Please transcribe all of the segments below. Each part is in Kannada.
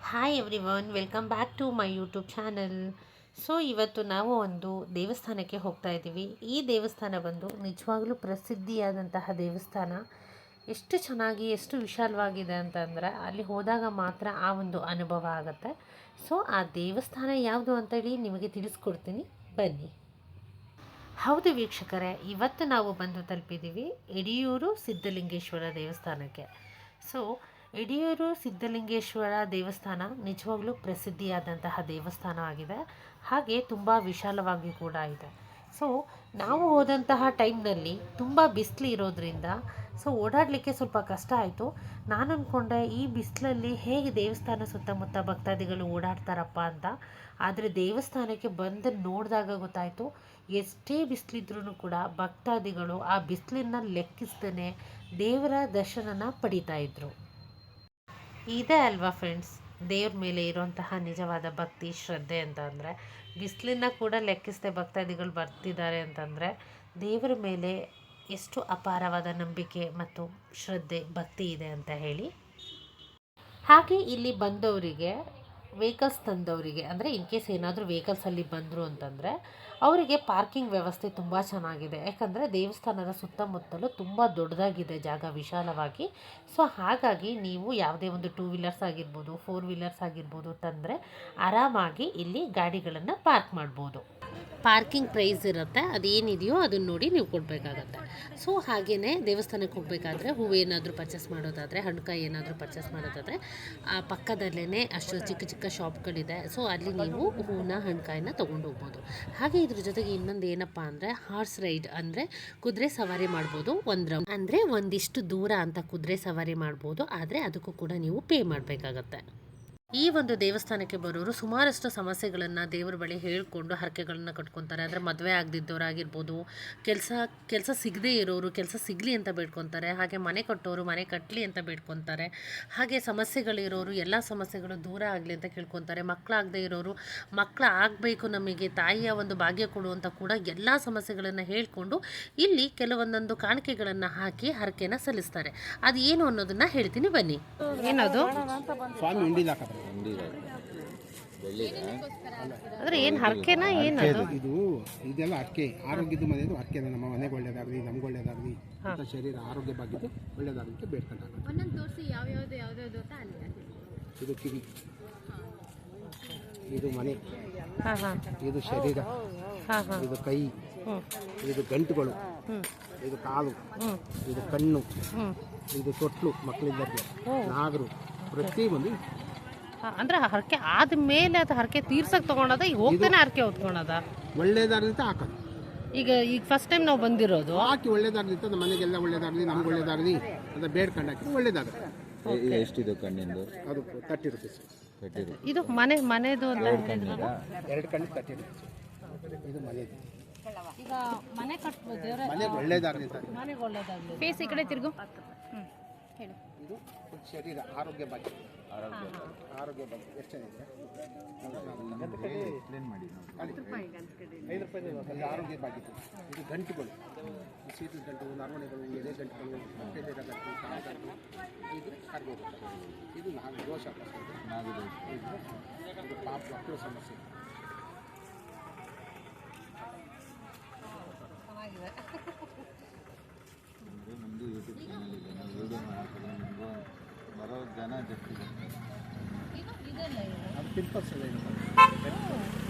Hi everyone, welcome back to my YouTube channel. So ಇವತ್ತು ನಾವು ಒಂದು ದೇವಸ್ಥಾನಕ್ಕೆ ಹೋಗ್ತಾ ಇದ್ದೀವಿ. ಈ ದೇವಸ್ಥಾನ ಬಂದು ನಿಜವಾಗ್ಲೂ ಪ್ರಸಿದ್ಧಿಯಾದಂತಹ ದೇವಸ್ಥಾನ. ಎಷ್ಟು ಚೆನ್ನಾಗಿ ಎಷ್ಟು ವಿಶಾಲವಾಗಿದೆ ಅಂತಂದರೆ ಅಲ್ಲಿ ಹೋದಾಗ ಮಾತ್ರ ಆ ಒಂದು ಅನುಭವ ಆಗುತ್ತೆ. ಸೊ ಆ ದೇವಸ್ಥಾನ ಯಾವುದು ಅಂತೇಳಿ ನಿಮಗೆ ತಿಳಿಸ್ಕೊಡ್ತೀನಿ, ಬನ್ನಿ. ಹೌದು ವೀಕ್ಷಕರೇ, ಇವತ್ತು ನಾವು ಬಂದು ತಲುಪಿದ್ದೀವಿ ಯಡಿಯೂರು ಸಿದ್ಧಲಿಂಗೇಶ್ವರ ದೇವಸ್ಥಾನಕ್ಕೆ. ಸೊ ಯಡಿಯೂರು ಸಿದ್ಧಲಿಂಗೇಶ್ವರ ದೇವಸ್ಥಾನ ನಿಜವಾಗ್ಲೂ ಪ್ರಸಿದ್ಧಿಯಾದಂತಹ ದೇವಸ್ಥಾನ ಆಗಿದೆ. ಹಾಗೆ ತುಂಬ ವಿಶಾಲವಾಗಿ ಕೂಡ ಇದೆ. ಸೊ ನಾವು ಹೋದಂತಹ ಟೈಮ್ನಲ್ಲಿ ತುಂಬ ಬಿಸಿಲು ಇರೋದ್ರಿಂದ ಸೊ ಓಡಾಡಲಿಕ್ಕೆ ಸ್ವಲ್ಪ ಕಷ್ಟ ಆಯಿತು. ನಾನು ಅಂದ್ಕೊಂಡೆ ಈ ಬಿಸಿಲಲ್ಲಿ ಹೇಗೆ ದೇವಸ್ಥಾನ ಸುತ್ತಮುತ್ತ ಭಕ್ತಾದಿಗಳು ಓಡಾಡ್ತಾರಪ್ಪ ಅಂತ. ಆದರೆ ದೇವಸ್ಥಾನಕ್ಕೆ ಬಂದು ನೋಡಿದಾಗ ಗೊತ್ತಾಯಿತು, ಎಷ್ಟೇ ಬಿಸಿಲಿದ್ರೂ ಕೂಡ ಭಕ್ತಾದಿಗಳು ಆ ಬಿಸಿಲನ್ನು ಲೆಕ್ಕಿಸ್ದೇ ದೇವರ ದರ್ಶನನ ಪಡಿತಾ ಇದ್ರು. ಇದೆ ಅಲ್ವಾ ಫ್ರೆಂಡ್ಸ್, ದೇವ್ರ ಮೇಲೆ ಇರುವಂತಹ ನಿಜವಾದ ಭಕ್ತಿ ಶ್ರದ್ಧೆ ಅಂತ ಅಂದರೆ. ಬಿಸಿಲನ್ನ ಕೂಡ ಲೆಕ್ಕಿಸದೆ ಭಕ್ತಾದಿಗಳು ಬರ್ತಿದ್ದಾರೆ ಅಂತಂದರೆ ದೇವರ ಮೇಲೆ ಎಷ್ಟು ಅಪಾರವಾದ ನಂಬಿಕೆ ಮತ್ತು ಶ್ರದ್ಧೆ ಭಕ್ತಿ ಇದೆ ಅಂತ ಹೇಳಿ. ಹಾಗೆ ಇಲ್ಲಿ ಬಂದವರಿಗೆ ವೆಹಿಕಲ್ಸ್ ತಂದವರಿಗೆ ಅಂದರೆ ಇನ್ ಕೇಸ್ ಏನಾದರೂ ವೆಹಿಕಲ್ಸಲ್ಲಿ ಬಂದರು ಅಂತಂದರೆ ಅವರಿಗೆ ಪಾರ್ಕಿಂಗ್ ವ್ಯವಸ್ಥೆ ತುಂಬ ಚೆನ್ನಾಗಿದೆ. ಯಾಕಂದರೆ ದೇವಸ್ಥಾನದ ಸುತ್ತಮುತ್ತಲು ತುಂಬ ದೊಡ್ಡದಾಗಿದೆ ಜಾಗ, ವಿಶಾಲವಾಗಿ. ಸೊ ಹಾಗಾಗಿ ನೀವು ಯಾವುದೇ ಒಂದು 2 ವೀಲರ್ಸ್ ಆಗಿರ್ಬೋದು, 4 ವೀಲರ್ಸ್ ಆಗಿರ್ಬೋದು ತಂದರೆ ಆರಾಮಾಗಿ ಇಲ್ಲಿ ಗಾಡಿಗಳನ್ನು ಪಾರ್ಕ್ ಮಾಡ್ಬೋದು. ಪಾರ್ಕಿಂಗ್ ಪ್ರೈಸ್ ಇರುತ್ತೆ, ಅದೇನಿದೆಯೋ ಅದನ್ನು ನೋಡಿ ನೀವು ಕೊಡಬೇಕಾಗತ್ತೆ. ಸೊ ಹಾಗೆಯೇ ದೇವಸ್ಥಾನಕ್ಕೆ ಹೋಗಬೇಕಾದ್ರೆ ಹೂವೇನಾದರೂ ಪರ್ಚೇಸ್ ಮಾಡೋದಾದರೆ, ಹಣ್ಣುಕಾಯಿ ಏನಾದರೂ ಪರ್ಚೇಸ್ ಮಾಡೋದಾದರೆ ಆ ಪಕ್ಕದಲ್ಲೇ ಅಷ್ಟು ಚಿಕ್ಕ ಚಿಕ್ಕ ಶಾಪ್ಗಳಿದೆ. ಸೊ ಅಲ್ಲಿ ನೀವು ಹೂನ ಹಣ್ಣುಕಾಯಿನ ತೊಗೊಂಡು ಹೋಗ್ಬೋದು. ಹಾಗೆ ಇದ್ರ ಜೊತೆಗೆ ಇನ್ನೊಂದು ಏನಪ್ಪ ಅಂದರೆ ಹಾರ್ಸ್ ರೈಡ್, ಅಂದರೆ ಕುದುರೆ ಸವಾರಿ ಮಾಡ್ಬೋದು. ಒಂದು ರೌಂಡ್ ಅಂದರೆ ಒಂದಿಷ್ಟು ದೂರ ಅಂತ ಕುದುರೆ ಸವಾರಿ ಮಾಡ್ಬೋದು. ಆದರೆ ಅದಕ್ಕೂ ಕೂಡ ನೀವು ಪೇ ಮಾಡಬೇಕಾಗತ್ತೆ. ಈ ಒಂದು ದೇವಸ್ಥಾನಕ್ಕೆ ಬರೋರು ಸುಮಾರಷ್ಟು ಸಮಸ್ಯೆಗಳನ್ನು ದೇವರ ಬಳಿ ಹೇಳಿಕೊಂಡು ಹರಕೆಗಳನ್ನು ಕಟ್ಕೊತಾರೆ. ಅಂದರೆ ಮದುವೆ ಆಗದಿದ್ದವರಾಗಿರ್ಬೋದು, ಕೆಲಸ ಸಿಗದೇ ಇರೋರು ಕೆಲಸ ಸಿಗಲಿ ಅಂತ ಬೇಡ್ಕೊತಾರೆ. ಹಾಗೆ ಮನೆ ಕಟ್ಟೋರು ಮನೆ ಕಟ್ಟಲಿ ಅಂತ ಬೇಡ್ಕೊತಾರೆ. ಹಾಗೆ ಸಮಸ್ಯೆಗಳಿರೋರು ಎಲ್ಲ ಸಮಸ್ಯೆಗಳು ದೂರ ಆಗಲಿ ಅಂತ ಕೇಳ್ಕೊತಾರೆ. ಮಕ್ಕಳಾಗದೇ ಇರೋರು ಮಕ್ಕಳು ಆಗಬೇಕು, ನಮಗೆ ತಾಯಿಯ ಒಂದು ಭಾಗ್ಯ ಕೊಡು ಅಂತ ಕೂಡ ಎಲ್ಲ ಸಮಸ್ಯೆಗಳನ್ನು ಹೇಳಿಕೊಂಡು ಇಲ್ಲಿ ಕೆಲವೊಂದೊಂದು ಕಾಣಿಕೆಗಳನ್ನು ಹಾಕಿ ಹರಕೆನ ಸಲ್ಲಿಸ್ತಾರೆ. ಅದು ಏನು ಅನ್ನೋದನ್ನು ಹೇಳ್ತೀನಿ, ಬನ್ನಿ. ಏನದು ಅಂದ್ರೆ ಏನು ಹರಕೆನ ಏನದು? ಇದೆಲ್ಲ ಹರಕೆ, ಆರೋಗ್ಯದ ಮನೆಯದು ಹರಕೆ. ನಮ್ಮ ಮನೆಗೆ ಒಳ್ಳೇದಾಗಲಿ, ನಮ್ಗೆ ಒಳ್ಳೇದಾಗಲಿ, ಶರೀರ ಆರೋಗ್ಯ ಭಾಗ್ಯದ್ದು ಒಳ್ಳೇದಾಗಲಿಕ್ಕೆ ಬೇಡ್ಕೊಂಡಾಗ. ಇದು ಕಿವಿ, ಇದು ಮನೆ, ಇದು ಶರೀರ, ಇದು ಕೈ, ಇದು ಗಂಟುಗಳು, ಇದು ಕಾಲು, ಇದು ಕಣ್ಣು, ಇದು ತೊಟ್ಲು, ಮಕ್ಕಳಿದ್ದರಿಗೆ, ನಾಗರು, ಪ್ರತಿಯೊಂದು. ಅಂದ್ರೆ ಹರಕೆ ಆದ್ಮೇಲೆ ಅದು ಹರಕೆ ತೀರ್ಸಕ್ ತಗೊಂಡದ, ಈಗ ಹೋಗ್ತಾನೆ ಹರಕೆ ಹೊತ್ಕೊಳದ. ಒಳ್ಳೇದಾಗಲಿ ಅಂತ ಹಾಕೋದು. ಈಗ ಫಸ್ಟ್ ಟೈಮ್ ನಾವು ಬಂದಿರೋದು, ಹಾಕಿ ಒಳ್ಳೇದಾಗಲಿ ಅಂತ, ನಮ್ಮ ಮನೆಗೆಲ್ಲ ಒಳ್ಳೇದಾಗಲಿ, ನಮ್ಗೆ ಒಳ್ಳೇದಾಗಲಿ ಅಂತ ಬೇಡ್ಕೊಂಡು ಹಾಕಿ ಒಳ್ಳೇದಾಗುತ್ತೆ. ಎಷ್ಟಿದೆ ಕಣ್ಣಿಂದು? ಅದು 30 ರೂಪೀಸ್. ಇದು ಮನೆದು ಅಂತ 2 ಕಣ್ಣು 30 ರೂಪೀಸ್. ಇದು ಮನೆದು. ಈಗ ಮನೆ ಕಟ್ಬೋದು, ಮನೆಗೆ ಒಳ್ಳೇದಾಗಲಿ ಅಂತ. ಮನೆಗೆ ಒಳ್ಳೇದಾಗಲಿ. ಫೇಸ್ ಈ ಕಡೆ ತಿರುಗು. ಹೇಳಿ. ಇದು ಶರೀರ ಆರೋಗ್ಯ ಭಾಗ್ಯ. ಆರೋಗ್ಯ ಭಾಗ್ಯ ಎಷ್ಟು ಚೆನ್ನಾಗಿದೆ. ಎಕ್ಸ್ಪ್ಲೇನ್ ಮಾಡಿ. 5 ರೂಪಾಯಿ ಆರೋಗ್ಯ ಭಾಗ್ಯ. ಇದು ಗಂಟುಗಳು, ಸೀಟು ಗಂಟು, ನರವಣೆಗಳು, ಎದೆ ಗಂಟುಗಳು, ಹೊಟ್ಟೆಲಿರೋ ಗಂಟು, ಕಾಲು ಗಂಟು, ಇದು ಆರೋಗ್ಯ. ಇದು ದೋಷ, ಇದು ಪಾಪ ಮಕ್ಕಳ ಸಮಸ್ಯೆ. ನಮ್ಮದು ಯೂಟ್ಯೂಬ್ ಚಾನಲ್ ಇದೆ, ನಾವು ವಿಡಿಯೋ ಹಾಕಿದ್ರೆ ನಿಮಗೂ ಬರೋ ಜನ ಜಾಸ್ತಿ ಬರ್ತಾರೆ. ಅದು ಪಿಂಪಲ್ಸ್ ಎಲ್ಲ ಇದೆ.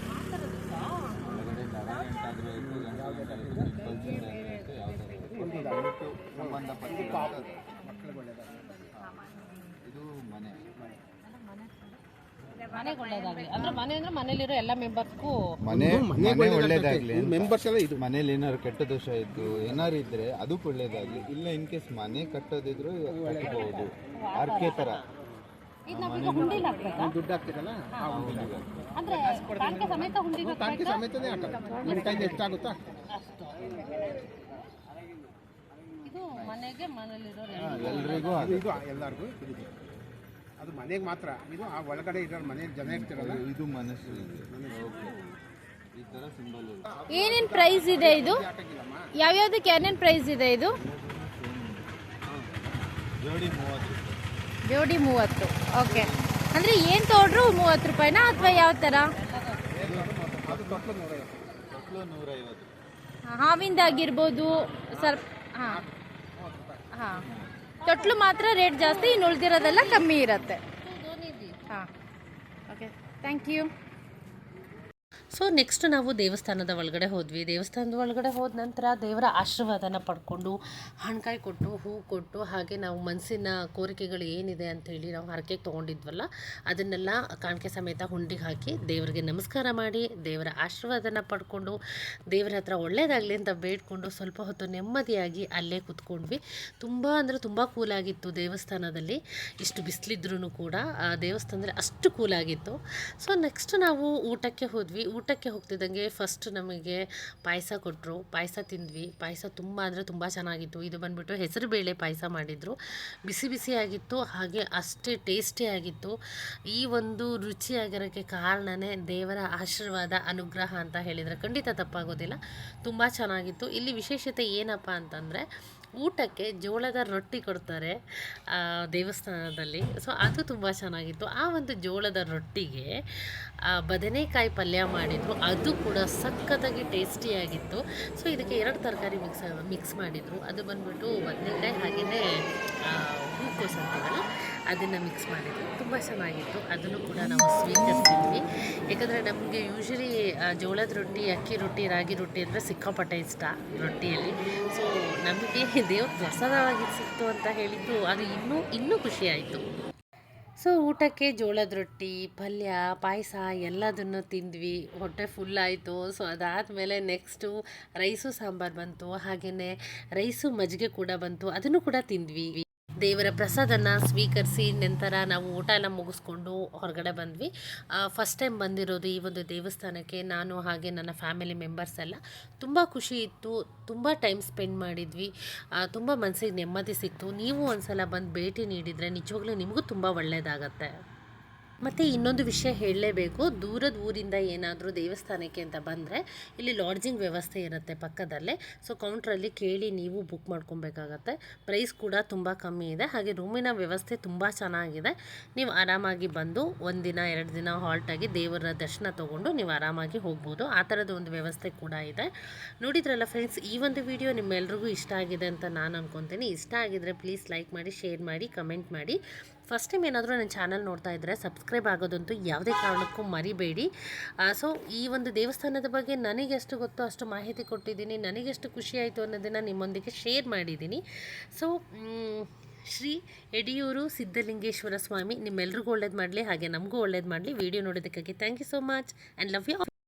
ಒಳಗಡೆ ನರ ಗಂಟಾದರೂ ಇತ್ತು, ಪಿಂಪಲ್ಸ್ ಇತ್ತು, ಯಾವುದಾದ್ರು ಸಂಬಂಧಪಟ್ಟ ಮಕ್ಕಳಿಗೆ ಒಳ್ಳೆಯದಾಗಲಿ. ಇದು ಮನೆ ಮನೆಗೆ ಒಳ್ಳೇದಾಗಲಿ ಅಂದ್ರೆ ಮನೆ ಅಂದ್ರೆ ಮನೇಲಿರೋ ಎಲ್ಲ ಮೆಂಬರ್ಸ್ಗೂ ಮನೆ ಒಳ್ಳೇದಾಗಲಿ. ಮೆಂಬರ್ಸ್ ಎಲ್ಲ ಇದು ಮನೇಲಿ ಏನಾದ್ರು ಕೆಟ್ಟ ದೋಷ ಇದ್ದು ಏನಾರು ಇದ್ರೆ ಅದಕ್ಕೆ ಒಳ್ಳೇದಾಗಲಿ. ಇಲ್ಲ ಇನ್ ಕೇಸ್ ಮನೆ ಕಟ್ಟೋದಿದ್ರು ಕಟ್ಟಬಹುದು, ಆರ್ಕೆ ಥರ. ಇದು ನಾವೀಗ ಹುಂಡಿಲಿ ಹಾಕ್ಬೇಕಾ? ದುಡ್ಡು ಹಾಕ್ತಿರಲ್ಲ, ಆ ಹುಂಡಿಗೆ ಅಂದ್ರೆ ಕಾಣಿಕೆ ಸಮೇತ ಹುಂಡಿಗೆ ಕಾಣಿಕೆ ಸಮೇತನೇ ಹಾಕೋದು. ನಿಮ್ಮ ಕೈಗೆ ಎಷ್ಟಾಗುತ್ತಾ ಅಷ್ಟು. ಇದು ಮನೆಗೆ ಮನೇಲಿರೋ ಎಲ್ರಿಗೂ ಇದು ಎಲ್ಲರಿಗೂ ಇದೆ. ಅದು ಮನೆಗೆ ಮಾತ್ರ. ಇದು ಆ ಒಳಗಡೆ ಇರೋ ಮನೆಗೆ ಜನ ಇರ್ತಿರಲ್ಲ, ಇದು ಮನಸ್ಸು ಇದೆ. ಈ ಥರ ಸಿಂಬಲ್ ಇದೆ. ಏನೇನು ಪ್ರೈಸ್ ಇದೆ ಇದು? ಯಾವ್ಯಾವ್ದಕ್ಕೆ ಏನೇನು ಪ್ರೈಸ್ ಇದೆ ಇದು? ಜೋಡಿ 30. ಜೋಡಿ 30. ಓಕೆ. ಅಂದರೆ ಏನು ತೊಗೊಂಡು ಪೌಡ್ರು 30 ರೂಪಾಯಿನಾ ಅಥವಾ ಯಾವ ಥರ? ಅದು ತೊಟ್ಲು 150. ತೊಟ್ಲು 150. ಹಾವಿಂದಾಗಿರ್ಬೋದು ಸ್ವಲ್ಪ. ಹಾಂ ಹಾಂ, ತೊಟ್ಲು ಮಾತ್ರ ರೇಟ್ ಜಾಸ್ತಿ, ಇನ್ನು ಉಳಿದಿರೋದೆಲ್ಲ ಕಮ್ಮಿ ಇರುತ್ತೆ. ಹಾಂ, okay, thank you. So next ನಾವು ದೇವಸ್ಥಾನದ ಒಳಗಡೆ ಹೋದ್ವಿ. ದೇವಸ್ಥಾನದ ಒಳಗಡೆ ಹೋದ ನಂತರ ದೇವರ ಆಶೀರ್ವಾದನ ಪಡ್ಕೊಂಡು ಹಣ್ಕಾಯಿ ಕೊಟ್ಟು, ಹೂ ಕೊಟ್ಟು, ಹಾಗೆ ನಾವು ಮನಸ್ಸಿನ ಕೋರಿಕೆಗಳು ಏನಿದೆ ಅಂಥೇಳಿ ನಾವು ಹರಕೆಗೆ ತೊಗೊಂಡಿದ್ವಲ್ಲ ಅದನ್ನೆಲ್ಲ ಕಾಣಿಕೆ ಸಮೇತ ಹುಂಡಿಗೆ ಹಾಕಿ ದೇವರಿಗೆ ನಮಸ್ಕಾರ ಮಾಡಿ ದೇವರ ಆಶೀರ್ವಾದನ ಪಡ್ಕೊಂಡು ದೇವರ ಹತ್ರ ಒಳ್ಳೇದಾಗಲಿ ಅಂತ ಬೇಡ್ಕೊಂಡು ಸ್ವಲ್ಪ ಹೊತ್ತು ನೆಮ್ಮದಿಯಾಗಿ ಅಲ್ಲೇ ಕೂತ್ಕೊಂಡ್ವಿ. ತುಂಬ ಅಂದರೆ ತುಂಬ ಕೂಲಾಗಿತ್ತು ದೇವಸ್ಥಾನದಲ್ಲಿ. ಇಷ್ಟು ಬಿಸಿಲಿದ್ರೂ ಕೂಡ ಆ ದೇವಸ್ಥಾನದಲ್ಲಿ ಅಷ್ಟು ಕೂಲಾಗಿತ್ತು. ಸೊ ನೆಕ್ಸ್ಟ್ ನಾವು ಊಟಕ್ಕೆ ಹೋದ್ವಿ. ಊಟಕ್ಕೆ ಹೋಗ್ತಿದ್ದಂಗೆ ಫಸ್ಟ್ ನಮಗೆ ಪಾಯಸ ಕೊಟ್ಟರು. ಪಾಯಸ ತಿಂದ್ವಿ. ಪಾಯಸ ತುಂಬ ಅಂದರೆ ತುಂಬ ಚೆನ್ನಾಗಿತ್ತು. ಇದು ಬಂದುಬಿಟ್ಟು ಹೆಸರುಬೇಳೆ ಪಾಯಸ ಮಾಡಿದರು. ಬಿಸಿ ಬಿಸಿಯಾಗಿತ್ತು, ಹಾಗೆ ಅಷ್ಟೇ ಟೇಸ್ಟಿಯಾಗಿತ್ತು. ಈ ಒಂದು ರುಚಿಯಾಗಿರೋಕ್ಕೆ ಕಾರಣನೇ ದೇವರ ಆಶೀರ್ವಾದ, ಅನುಗ್ರಹ ಅಂತ ಹೇಳಿದರೆ ಖಂಡಿತ ತಪ್ಪಾಗೋದಿಲ್ಲ. ತುಂಬ ಚೆನ್ನಾಗಿತ್ತು. ಇಲ್ಲಿ ವಿಶೇಷತೆ ಏನಪ್ಪ ಅಂತಂದರೆ ಊಟಕ್ಕೆ ಜೋಳದ ರೊಟ್ಟಿ ಕೊಡ್ತಾರೆ ದೇವಸ್ಥಾನದಲ್ಲಿ. ಸೊ ಅದು ತುಂಬ ಚೆನ್ನಾಗಿತ್ತು. ಆ ಒಂದು ಜೋಳದ ರೊಟ್ಟಿಗೆ ಬದನೆಕಾಯಿ ಪಲ್ಯ ಮಾಡಿದರು. ಅದು ಕೂಡ ಸಖತ್ತಾಗಿ ಟೇಸ್ಟಿಯಾಗಿತ್ತು. ಸೊ ಇದಕ್ಕೆ 2 ತರಕಾರಿ ಮಿಕ್ಸ್ ಮಾಡಿದರು. ಅದು ಬಂದುಬಿಟ್ಟು ಬದನೆಕಾಯಿ ಹಾಗೆಯೇ ಹೂಕೋಸು ಅಂತೀವಲ್ಲ ಅದನ್ನು ಮಿಕ್ಸ್ ಮಾಡಿದರು. ತುಂಬ ಚೆನ್ನಾಗಿತ್ತು. ಅದನ್ನು ಕೂಡ ನಾವು ಸ್ವೀಕರಿಸಿದ್ವಿ. ಯಾಕಂದರೆ ನಮಗೆ ಯೂಶ್ವಲಿ ಜೋಳದ ರೊಟ್ಟಿ, ಅಕ್ಕಿ ರೊಟ್ಟಿ, ರಾಗಿ ರೊಟ್ಟಿ ಅಂದರೆ ಸಿಕ್ಕಾಪಟ್ಟೆ ಇಷ್ಟ ರೊಟ್ಟಿಯಲ್ಲಿ. ಸೊ ನಮಗೆ ದೇವ್ರ ಪ್ರಸಾದವಾಗಿ ಸಿಕ್ತು ಅಂತ ಹೇಳಿದ್ದು ಅದು ಇನ್ನೂ ಖುಷಿಯಾಯಿತು. ಸೊ ಊಟಕ್ಕೆ ಜೋಳದ ರೊಟ್ಟಿ, ಪಲ್ಯ, ಪಾಯಸ ಎಲ್ಲದನ್ನು ತಿಂದ್ವಿ. ಹೊಟ್ಟೆ ಫುಲ್ಲಾಯಿತು. ಸೊ ಅದಾದಮೇಲೆ ನೆಕ್ಸ್ಟು ರೈಸು ಸಾಂಬಾರು ಬಂತು, ಹಾಗೆಯೇ ರೈಸು ಮಜ್ಜಿಗೆ ಕೂಡ ಬಂತು. ಅದನ್ನು ಕೂಡ ತಿಂದ್ವಿ. ದೇವರ ಪ್ರಸಾದನ ಸ್ವೀಕರಿಸಿ ನಂತರ ನಾವು ಊಟ ಎಲ್ಲ ಮುಗಿಸ್ಕೊಂಡು ಹೊರಗಡೆ ಬಂದ್ವಿ. ಫಸ್ಟ್ ಟೈಮ್ ಬಂದಿರೋದು ಈ ಒಂದು ದೇವಸ್ಥಾನಕ್ಕೆ ನಾನು, ಹಾಗೆ ನನ್ನ ಫ್ಯಾಮಿಲಿ ಮೆಂಬರ್ಸ್ ಎಲ್ಲ. ತುಂಬ ಖುಷಿ ಇತ್ತು. ತುಂಬ ಟೈಮ್ ಸ್ಪೆಂಡ್ ಮಾಡಿದ್ವಿ. ತುಂಬ ಮನಸ್ಸಿಗೆ ನೆಮ್ಮದಿ ಸಿಕ್ತು. ನೀವು ಒಂದ್ಸಲ ಬಂದು ಭೇಟಿ ನೀಡಿದರೆ ನಿಜವಾಗ್ಲೂ ನಿಮಗೂ ತುಂಬ ಒಳ್ಳೆಯದಾಗತ್ತೆ. ಮತ್ತು ಇನ್ನೊಂದು ವಿಷಯ ಹೇಳಲೇಬೇಕು. ದೂರದ ಊರಿಂದ ಏನಾದರೂ ದೇವಸ್ಥಾನಕ್ಕೆ ಅಂತ ಬಂದರೆ ಇಲ್ಲಿ ಲಾಡ್ಜಿಂಗ್ ವ್ಯವಸ್ಥೆ ಇರುತ್ತೆ ಪಕ್ಕದಲ್ಲೇ. ಸೊ ಕೌಂಟ್ರಲ್ಲಿ ಕೇಳಿ ನೀವು ಬುಕ್ ಮಾಡ್ಕೊಬೇಕಾಗತ್ತೆ. ಪ್ರೈಸ್ ಕೂಡ ತುಂಬ ಕಮ್ಮಿ ಇದೆ. ಹಾಗೆ ರೂಮಿನ ವ್ಯವಸ್ಥೆ ತುಂಬ ಚೆನ್ನಾಗಿದೆ. ನೀವು ಆರಾಮಾಗಿ ಬಂದು 1 ದಿನ 2 ದಿನ ಹಾಲ್ಟಾಗಿ ದೇವರ ದರ್ಶನ ತೊಗೊಂಡು ನೀವು ಆರಾಮಾಗಿ ಹೋಗ್ಬೋದು. ಆ ಥರದ ಒಂದು ವ್ಯವಸ್ಥೆ ಕೂಡ ಇದೆ. ನೋಡಿದ್ರಲ್ಲ ಫ್ರೆಂಡ್ಸ್, ಈ ಒಂದು ವಿಡಿಯೋ ನಿಮ್ಮೆಲ್ರಿಗೂ ಇಷ್ಟ ಆಗಿದೆ ಅಂತ ನಾನು ಅನ್ಕೊತೀನಿ. ಇಷ್ಟ ಆಗಿದರೆ ಪ್ಲೀಸ್ ಲೈಕ್ ಮಾಡಿ, ಶೇರ್ ಮಾಡಿ, ಕಮೆಂಟ್ ಮಾಡಿ. ಫಸ್ಟ್ ಟೈಮ್ ಏನಾದರೂ ನನ್ನ ಚಾನಲ್ ನೋಡ್ತಾ ಇದ್ದರೆ ಸಬ್ಸ್ಕ್ರೈಬ್ ಆಗೋದಂತೂ ಯಾವುದೇ ಕಾರಣಕ್ಕೂ ಮರಿಬೇಡಿ. ಸೊ ಈ ಒಂದು ದೇವಸ್ಥಾನದ ಬಗ್ಗೆ ನನಗೆಷ್ಟು ಗೊತ್ತೋ ಅಷ್ಟು ಮಾಹಿತಿ ಕೊಟ್ಟಿದ್ದೀನಿ. ನನಗೆಷ್ಟು ಖುಷಿಯಾಯಿತು ಅನ್ನೋದನ್ನು ನಿಮ್ಮೊಂದಿಗೆ ಶೇರ್ ಮಾಡಿದ್ದೀನಿ. ಸೊ ಶ್ರೀ ಯಡಿಯೂರು ಸಿದ್ಧಲಿಂಗೇಶ್ವರ ಸ್ವಾಮಿ ನಿಮ್ಮೆಲ್ರಿಗೂ ಒಳ್ಳೇದು ಮಾಡಲಿ, ಹಾಗೆ ನಮಗೂ ಒಳ್ಳೇದು ಮಾಡಲಿ. ವಿಡಿಯೋ ನೋಡೋದಕ್ಕಾಗಿ thank you so much and love you.